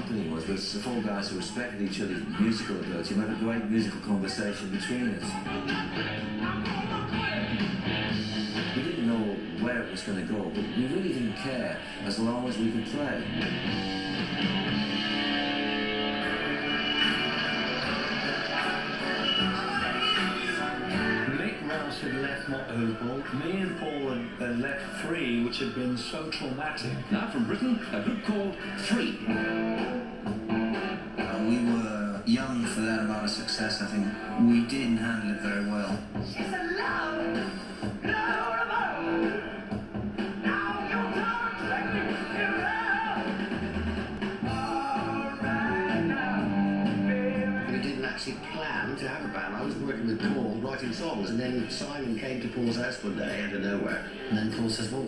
company was the four guys who respected each other's musical ability. We had a great musical conversation between us. We didn't know where it was going to go, but we really didn't care as long as we could play. Had left Motorhoople, me and Paul had left Free, which had been so traumatic. Now from Britain, a group called Free. We were young for that amount of success, I think. We didn't handle it very well. She's a love, love, now you're talking We didn't actually plan to have a band. I was working with Paul, writing songs, and then Simon came to Paul's house one day out of nowhere. And then Paul says, well,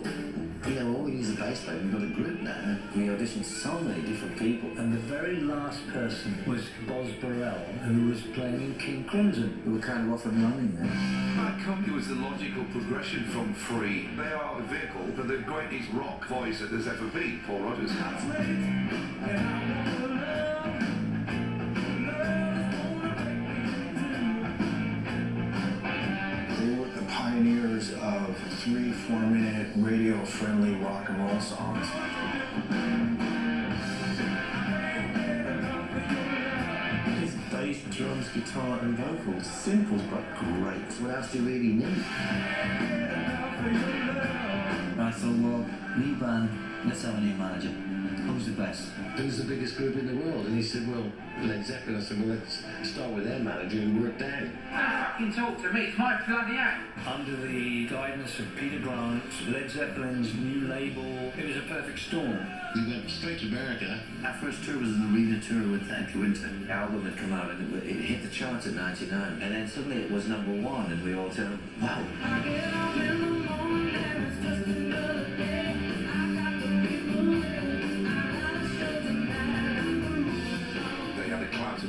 you know, all we need is a bass player. We've got a group now. We auditioned so many different people. And the very last person was Boz Burrell, who was playing in King Crimson. We were kind of off and running then. My company was the logical progression from Free. They are a vehicle for the greatest rock voice that there's ever been, Paul Rodgers. Pioneers of 3-4 minute radio-friendly rock and roll songs. His bass, drums, guitar and vocals, simple but great. What else do you really need? I thought, well, new band, let's have a new manager. Who's the best? Who's the biggest group in the world? And he said, well, Led Zeppelin. I said, well, let's start with their manager and work down. Don't fucking talk to me, it's my bloody act. Under the guidance of Peter Grant, Led Zeppelin's new label, it was a perfect storm. We went straight to America. Our first tour was an arena tour with Thank You Winter. The album had come out and it hit the charts in '99. And then suddenly it was #1 and we all said, wow.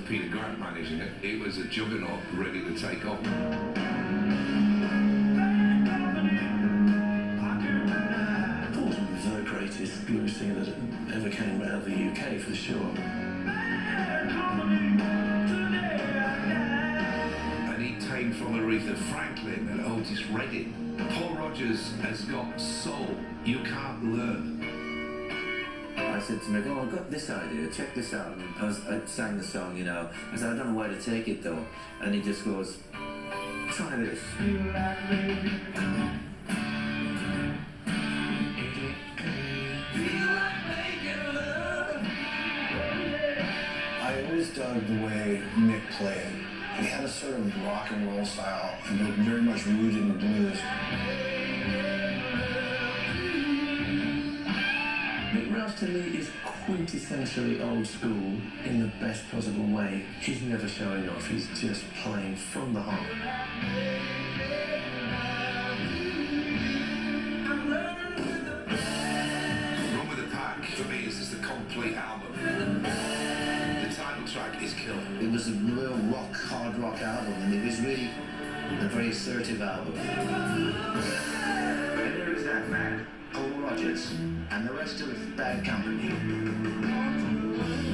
Peter Grant managing it. It was a juggernaut ready to take off. Paul's one of the greatest blues singer that ever came out of the UK, for sure. And he came from Aretha Franklin and Otis Redding. Paul Rodgers has got soul you can't learn. I said to Mick, oh, I've got this idea, check this out. And I sang the song, you know. I said, I don't know where to take it though. And he just goes, try this. I always dug the way Mick played. He had a sort of rock and roll style, and very much rooted in blues. To me is quintessentially old school in the best possible way. He's never showing off, he's just playing from the heart. Run with the Pack, for me, is just a complete album. The title track is killer. It was a real rock, hard rock album, and it was really a very assertive album. And there is that man, Paul Rodgers, and the rest of it, bad company.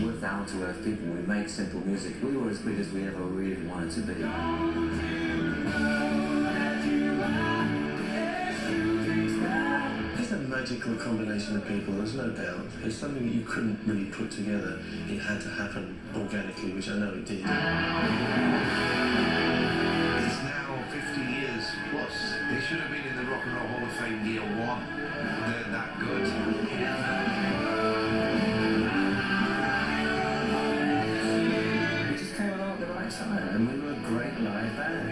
We're down-to-earth people, we make simple music. We were as big as we ever really wanted to be. It's a magical combination of people, there's no doubt. It's something that you couldn't really put together. It had to happen organically, which I know it did. It's now 50 years plus. They should have been in the Rock and Roll Hall of Fame year 1. They're that good. We just came along at the right time and we were a great live band.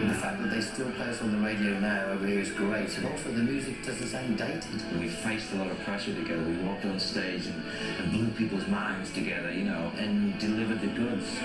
The fact that they still play us on the radio now over here is great, and also the music doesn't sound dated. We faced a lot of pressure together. We walked on stage and blew people's minds together, you know, and delivered the goods.